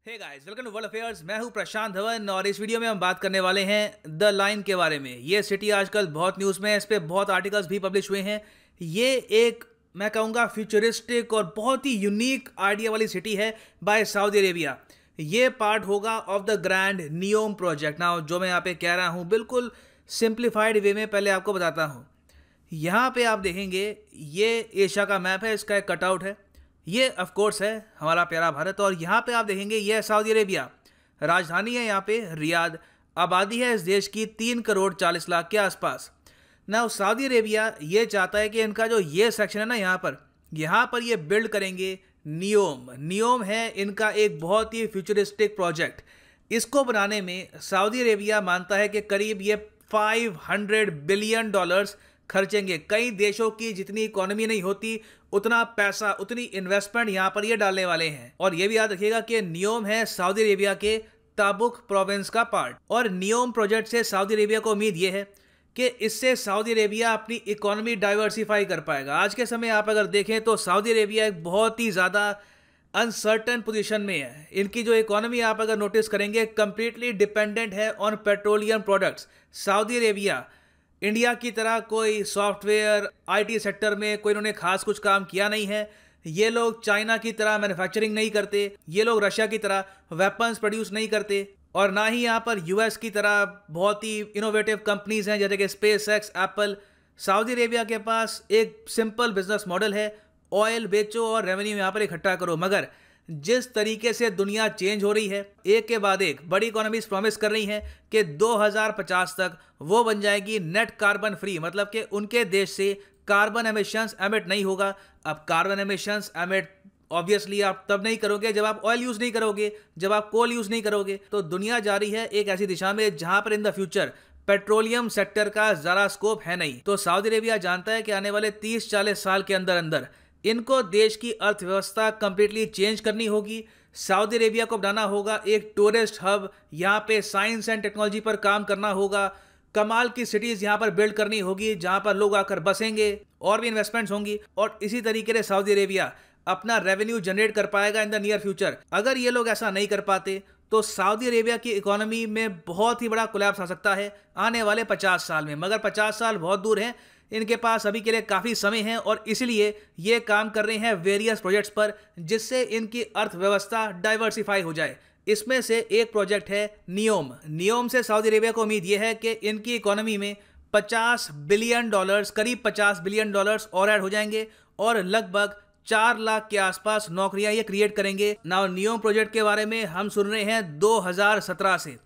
Hey guys, welcome to world affairs. मैं हूं प्रशांत धवन और इस वीडियो में हम बात करने वाले हैं द लाइन के बारे में। ये सिटी आजकल बहुत न्यूज़ में है, इस पे बहुत आर्टिकल्स भी पब्लिश हुए हैं। ये एक मैं कहूँगा फ्यूचरिस्टिक और बहुत ही यूनिक आइडिया वाली सिटी है बाय सऊदी अरेबिया। ये पार्ट होगा of the grand NEOM project. ना जो मैं यहाँ पे कह रहा हूँ बिल्कुल सिंप्लीफाइड वे में पहले आपको बताता हूँ। यहाँ पे आप देखेंगे ये एशिया का मैप है, इसका एक कटआउट है। ये ऑफ कोर्स है हमारा प्यारा भारत और यहाँ पे आप देखेंगे ये है सऊदी अरेबिया। राजधानी है यहाँ पे रियाद। आबादी है इस देश की 3 करोड़ 40 लाख के आसपास। ना सऊदी अरेबिया ये चाहता है कि इनका जो ये सेक्शन है ना यहाँ पर ये बिल्ड करेंगे नियोम। नियोम है इनका एक बहुत ही फ्यूचरिस्टिक प्रोजेक्ट। इसको बनाने में सऊदी अरेबिया मानता है कि करीब ये $500 बिलियन खर्चेंगे। कई देशों की जितनी इकोनॉमी नहीं होती उतना पैसा, उतनी इन्वेस्टमेंट यहाँ पर ये डालने वाले हैं। और ये भी याद रखिएगा कि नियोम है सऊदी अरेबिया के ताबुक प्रोविंस का पार्ट। और नियोम प्रोजेक्ट से सऊदी अरेबिया को उम्मीद ये है कि इससे सऊदी अरेबिया अपनी इकोनॉमी डाइवर्सिफाई कर पाएगा। आज के समय आप अगर देखें तो सऊदी अरेबिया एक बहुत ही ज़्यादा अनसर्टन पोजीशन में है। इनकी जो इकोनॉमी आप अगर नोटिस करेंगे कंप्लीटली डिपेंडेंट है on petroleum products. Saudi Arabia India की तरह कोई सॉफ्टवेयर आईटी सेक्टर में कोई इन्होंने खास कुछ काम किया नहीं है। ये लोग चाइना की तरह मैन्युफैक्चरिंग नहीं करते, ये लोग रशिया की तरह वेपन्स प्रोड्यूस नहीं करते और ना ही यहाँ पर यूएस की तरह बहुत ही इनोवेटिव कंपनीज हैं जैसे कि space x, Apple. Saudi Arabia के पास एक सिंपल बिजनेस मॉडल है, ऑयल बेचो और रेवेन्यू यहाँ पर इकट्ठा करो। मगर जिस तरीके से दुनिया चेंज हो रही है, एक के बाद एक बड़ी इकोनॉमीज प्रॉमिस कर रही हैं कि 2050 तक वो बन जाएगी नेट कार्बन फ्री, मतलब कि उनके देश से कार्बन एमिशंस एमिट नहीं होगा। अब कार्बन एमिशंस एमिट ऑब्वियसली आप तब नहीं करोगे जब आप ऑयल यूज नहीं करोगे, जब आप कोल यूज नहीं करोगे। तो दुनिया जा रही है एक ऐसी दिशा में जहां पर in the future petroleum sector का जरा स्कोप है नहीं। तो सऊदी अरेबिया जानता है कि आने वाले 30-40 साल के अंदर अंदर इनको देश की अर्थव्यवस्था कंप्लीटली चेंज करनी होगी। सऊदी अरेबिया को बनाना होगा एक टूरिस्ट हब, यहाँ पे साइंस एंड टेक्नोलॉजी पर काम करना होगा। कमाल की सिटीज यहाँ पर बिल्ड करनी होगी जहाँ पर लोग आकर बसेंगे और भी इन्वेस्टमेंट्स होंगी। और इसी तरीके से सऊदी अरेबिया अपना रेवेन्यू जनरेट कर पाएगा इन द नियर फ्यूचर। अगर ये लोग ऐसा नहीं कर पाते तो सऊदी अरेबिया की इकोनॉमी में बहुत ही बड़ा कोलैप्स आ सकता है आने वाले 50 साल में। मगर 50 साल बहुत दूर हैं, इनके पास अभी के लिए काफ़ी समय है और इसलिए ये काम कर रहे हैं वेरियस प्रोजेक्ट्स पर जिससे इनकी अर्थव्यवस्था डाइवर्सिफाई हो जाए। इसमें से एक प्रोजेक्ट है नियोम। नियोम से सऊदी अरेबिया को उम्मीद ये है कि इनकी इकोनॉमी में $50 बिलियन, करीब $50 बिलियन और ऐड हो जाएंगे और लगभग 4 लाख के आसपास नौकरियां ये क्रिएट करेंगे। नाउ नियोम प्रोजेक्ट के बारे में हम सुन रहे हैं 2017 से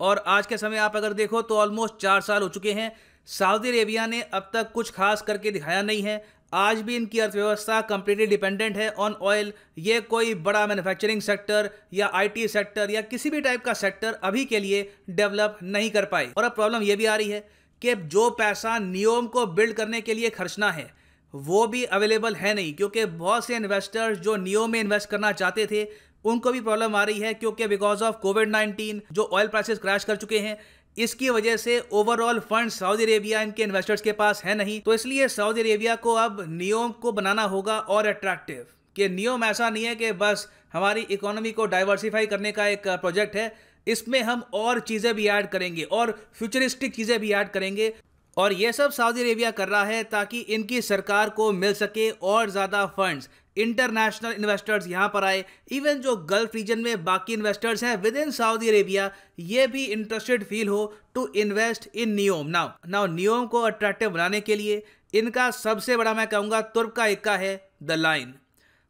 और आज के समय आप अगर देखो तो ऑलमोस्ट 4 साल हो चुके हैं। सऊदी अरेबिया ने अब तक कुछ खास करके दिखाया नहीं है। आज भी इनकी अर्थव्यवस्था कंप्लीटली डिपेंडेंट है ऑन ऑयल। ये कोई बड़ा मैन्युफैक्चरिंग सेक्टर या आईटी सेक्टर या किसी भी टाइप का सेक्टर अभी के लिए डेवलप नहीं कर पाई। और अब प्रॉब्लम ये भी आ रही है कि जो पैसा नियोम को बिल्ड करने के लिए खर्चना है वो भी अवेलेबल है नहीं, क्योंकि बहुत से इन्वेस्टर्स जो नियोम में इन्वेस्ट करना चाहते थे उनको भी प्रॉब्लम आ रही है, क्योंकि बिकॉज ऑफ कोविड-19 जो ऑयल प्राइसेस क्रैश कर चुके हैं, इसकी वजह से ओवरऑल फंड सऊदी अरेबिया इनके इन्वेस्टर्स के पास है नहीं। तो इसलिए सऊदी अरेबिया को अब नियोम को बनाना होगा और अट्रैक्टिव। कि नियोम ऐसा नहीं है कि बस हमारी इकोनॉमी को डाइवर्सिफाई करने का एक प्रोजेक्ट है, इसमें हम और चीज़ें भी ऐड करेंगे और फ्यूचरिस्टिक चीज़ें भी ऐड करेंगे। और ये सब सऊदी अरेबिया कर रहा है ताकि इनकी सरकार को मिल सके और ज़्यादा फंड्स, इंटरनेशनल इन्वेस्टर्स यहाँ पर आए। इवन जो गल्फ रीजन में बाकी इन्वेस्टर्स हैं विद इन सऊदी अरेबिया, ये भी इंटरेस्टेड फील हो to invest in Neom. Now Neom को अट्रैक्टिव बनाने के लिए इनका सबसे बड़ा मैं कहूँगा तुर्क का इक्का है द लाइन।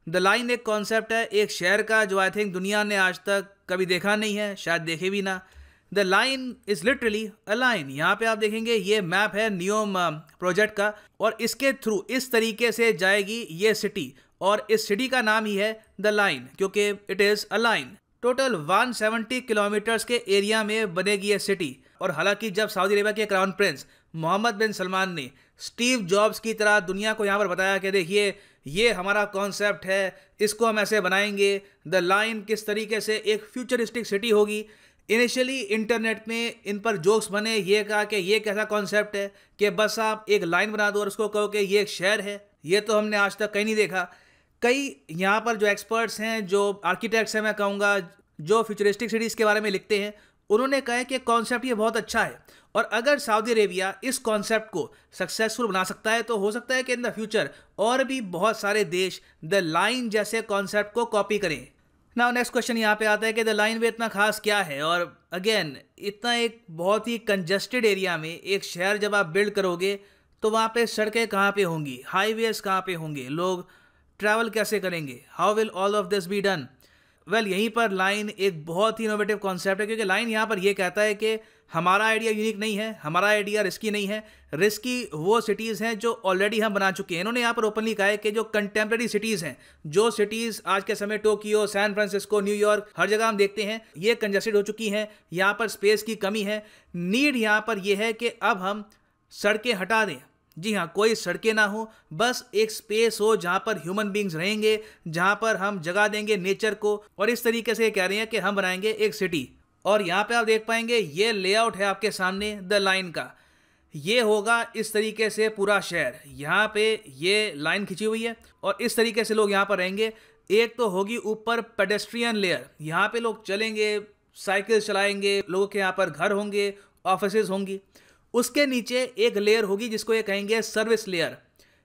द लाइन एक कॉन्सेप्ट है एक शहर का जो आई थिंक दुनिया ने आज तक कभी देखा नहीं है, शायद देखे भी ना। The line is literally a line. यहाँ पे आप देखेंगे ये मैप है नियोम प्रोजेक्ट का और इसके थ्रू इस तरीके से जाएगी ये सिटी और इस सिटी का नाम ही है द लाइन क्योंकि it is a line. Total 170 kilometres के एरिया में बनेगी ये सिटी। और हालांकि जब सऊदी अरेबिया के क्राउन प्रिंस मोहम्मद बिन सलमान ने स्टीव जॉब्स की तरह दुनिया को यहाँ पर बताया कि देखिए ये हमारा कॉन्सेप्ट है, इसको हम ऐसे बनाएंगे, द लाइन किस तरीके से एक फ्यूचरिस्टिक सिटी होगी। इनिशियली इंटरनेट में इन पर जोक्स बने, ये कहा कि ये कैसा कॉन्सेप्ट है कि बस आप एक लाइन बना दो और उसको कहो कि ये एक शहर है। ये तो हमने आज तक कहीं नहीं देखा। कई यहाँ पर जो एक्सपर्ट्स हैं, जो आर्किटेक्ट्स हैं, मैं कहूँगा जो फ्यूचरिस्टिक सिटीज़ के बारे में लिखते हैं, उन्होंने कहा है कि कॉन्सेप्ट ये बहुत अच्छा है और अगर सऊदी अरेबिया इस कॉन्सेप्ट को सक्सेसफुल बना सकता है तो हो सकता है कि इन द फ्यूचर और भी बहुत सारे देश द लाइन जैसे कॉन्सेप्ट को कॉपी करें। नाउ नेक्स्ट क्वेश्चन यहाँ पे आता है कि द लाइन वे इतना खास क्या है, और अगेन इतना एक बहुत ही कंजस्टेड एरिया में एक शहर जब आप बिल्ड करोगे तो वहाँ पे सड़कें कहाँ पे होंगी, हाईवेज कहाँ पे होंगे, लोग ट्रैवल कैसे करेंगे, how will all of this be done. Well यहीं पर लाइन एक बहुत ही इनोवेटिव कॉन्सेप्ट है, क्योंकि लाइन यहाँ पर ये कहता है कि हमारा आइडिया यूनिक नहीं है, हमारा आइडिया रिस्की नहीं है, रिस्की वो सिटीज़ हैं जो ऑलरेडी हम बना चुके हैं। इन्होंने यहाँ पर ओपनली कहा है कि जो कंटेम्प्रेरी सिटीज़ हैं, जो सिटीज़ आज के समय टोक्यो, सैन फ्रांसिस्को, न्यूयॉर्क, हर जगह हम देखते हैं ये कंजस्टेड हो चुकी हैं, यहाँ पर स्पेस की कमी है। नीड यहाँ पर यह है कि अब हम सड़कें हटा दें। जी हाँ, कोई सड़कें ना हो, बस एक स्पेस हो जहाँ पर ह्यूमन बींग्स रहेंगे, जहाँ पर हम जगह देंगे नेचर को, और इस तरीके से कह रहे हैं कि हम बनाएंगे एक सिटी। और यहाँ पे आप देख पाएंगे ये लेआउट है आपके सामने द लाइन का। ये होगा इस तरीके से पूरा शहर, यहाँ पे ये लाइन खिंची हुई है और इस तरीके से लोग यहाँ पर रहेंगे। एक तो होगी ऊपर पेडेस्ट्रियन लेयर, यहाँ पे लोग चलेंगे, साइकिल चलाएंगे, लोगों के यहाँ पर घर होंगे, ऑफिसेज होंगी। उसके नीचे एक लेयर होगी जिसको ये कहेंगे सर्विस लेयर।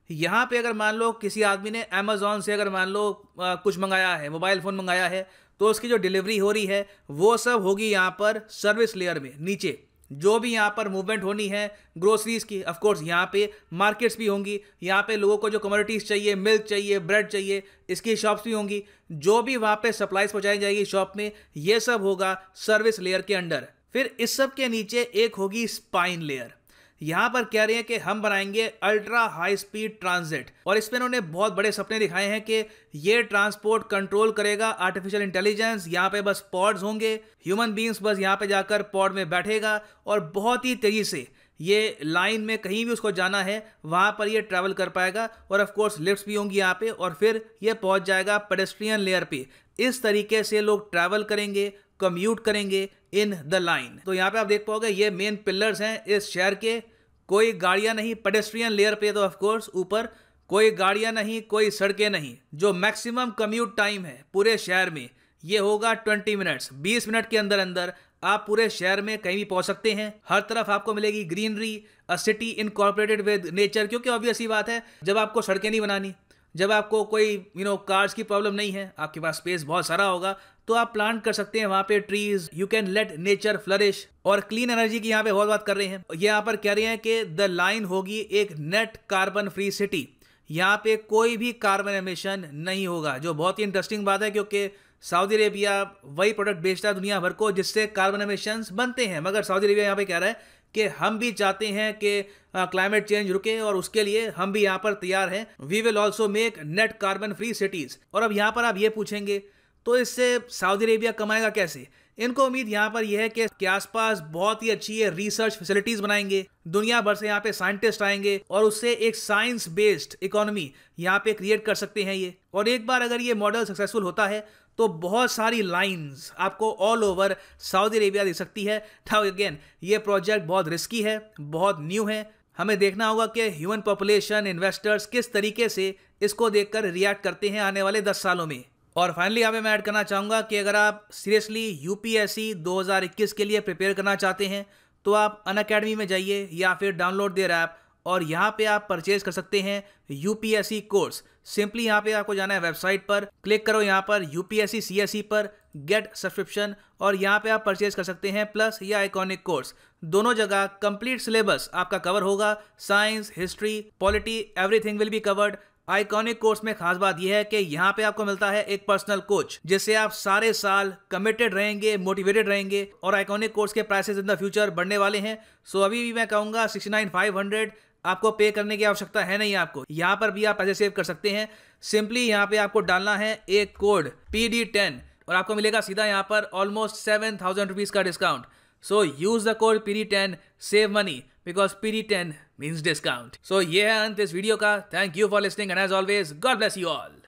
यहाँ पे अगर मान लो किसी आदमी ने अमेज़ॉन से अगर मान लो कुछ मंगाया है, मोबाइल फ़ोन मंगाया है, तो उसकी जो डिलीवरी हो रही है वो सब होगी यहाँ पर सर्विस लेयर में नीचे। जो भी यहाँ पर मूवमेंट होनी है ग्रोसरीज की, ऑफ कोर्स यहाँ पे मार्केट्स भी होंगी, यहाँ पे लोगों को जो कमोडिटीज़ चाहिए, मिल्क चाहिए, ब्रेड चाहिए, इसकी शॉप्स भी होंगी। जो भी वहाँ पे सप्लाईज पहुँचाई जाएगी शॉप में, ये सब होगा सर्विस लेयर के अंडर। फिर इस सब के नीचे एक होगी स्पाइन लेयर। यहाँ पर कह रहे हैं कि हम बनाएंगे अल्ट्रा हाई स्पीड ट्रांजिट, और इसमें उन्होंने बहुत बड़े सपने दिखाए हैं कि ये ट्रांसपोर्ट कंट्रोल करेगा आर्टिफिशियल इंटेलिजेंस। यहाँ पे बस पॉड्स होंगे, ह्यूमन बींग्स बस यहाँ पे जाकर पॉड में बैठेगा और बहुत ही तेजी से ये लाइन में कहीं भी उसको जाना है वहाँ पर ये ट्रैवल कर पाएगा। और ऑफ कोर्स लिफ्ट्स भी होंगी यहाँ पे, और फिर ये पहुँच जाएगा पेडेस्ट्रियन लेयर पे। इस तरीके से लोग ट्रैवल करेंगे, कम्यूट करेंगे इन द लाइन। तो यहाँ पे आप देख पाओगे ये मेन पिलर्स हैं इस शहर के। कोई गाड़ियाँ नहीं, पेडेस्ट्रियन लेयर पे तो ऑफ कोर्स ऊपर कोई गाड़ियाँ नहीं, कोई सड़कें नहीं। जो मैक्सिमम कम्यूट टाइम है पूरे शहर में ये होगा 20 मिनट्स। 20 मिनट के अंदर अंदर आप पूरे शहर में कहीं भी पहुंच सकते हैं। हर तरफ आपको मिलेगी greenery, a city incorporated with nature. क्योंकि ऑब्वियस ही बात है, जब आपको सड़कें नहीं बनानी, जब आपको कोई कार्स की प्रॉब्लम नहीं है, आपके पास स्पेस बहुत सारा होगा, तो आप प्लांट कर सकते हैं वहाँ पे trees, you can let nature flourish. और क्लीन एनर्जी की यहाँ पे बहुत बात कर रहे हैं। ये यहाँ पर कह रहे हैं कि द लाइन होगी एक नेट कार्बन फ्री सिटी। यहाँ पे कोई भी कार्बन एमिशन नहीं होगा, जो बहुत ही इंटरेस्टिंग बात है, क्योंकि सऊदी अरेबिया वही प्रोडक्ट बेचता है दुनिया भर को जिससे कार्बन एमिशंस बनते हैं। मगर सऊदी अरेबिया यहाँ पे कह रहा है कि हम भी चाहते हैं कि क्लाइमेट चेंज रुके, और उसके लिए हम भी यहाँ पर तैयार हैं। We will also make net carbon free cities. और अब यहाँ पर आप ये पूछेंगे तो इससे सऊदी अरेबिया कमाएगा कैसे? इनको उम्मीद यहाँ पर यह है कि आसपास बहुत ही अच्छी है रिसर्च फैसिलिटीज बनाएंगे, दुनिया भर से यहाँ पे साइंटिस्ट आएंगे और उससे एक साइंस बेस्ड इकोनॉमी यहाँ पे क्रिएट कर सकते हैं ये। और एक बार अगर ये मॉडल सक्सेसफुल होता है तो बहुत सारी लाइंस आपको ऑल ओवर सऊदी अरेबिया दे सकती है। नाउ अगेन ये प्रोजेक्ट बहुत रिस्की है, बहुत न्यू है। हमें देखना होगा कि ह्यूमन पॉपुलेशन, इन्वेस्टर्स किस तरीके से इसको देखकर रिएक्ट करते हैं आने वाले 10 सालों में। और फाइनली यहाँ पे मैं ऐड करना चाहूँगा कि अगर आप सीरियसली यूपीएससी 2021 के लिए प्रिपेयर करना चाहते हैं तो आप अनअकैडमी में जाइए या फिर डाउनलोड देयर ऐप, और यहाँ पे आप परचेज कर सकते हैं यूपीएससी कोर्स। सिंपली यहाँ पे आपको जाना है वेबसाइट पर, क्लिक करो यहाँ पर यूपीएससी सीएसई पर गेट सब्सक्रिप्शन, और यहाँ पे आप परचेज कर सकते हैं प्लस या आइकॉनिक कोर्स। दोनों जगह कंप्लीट सिलेबस आपका कवर होगा, science, history, polity, everything will be covered. Iconic course में खास बात यह है कि यहाँ पे आपको मिलता है एक पर्सनल कोच जिससे आप सारे साल कमिटेड रहेंगे, मोटिवेटेड रहेंगे। और आइकॉनिक कोर्स के प्राइसेस इन द फ्यूचर बढ़ने वाले हैं। सो अभी भी मैं कहूँगा 69,500 आपको पे करने की आवश्यकता है नहीं। आपको यहाँ पर भी आप पैसे सेव कर सकते हैं। सिंपली यहाँ पे आपको डालना है एक कोड PD10 और आपको मिलेगा सीधा यहाँ पर ऑलमोस्ट 7,000 रुपीज़ का discount. So use the code PD10, save money, because PD10 means discount. So ये है अंत इस वीडियो का। Thank you for listening and as always God bless you all.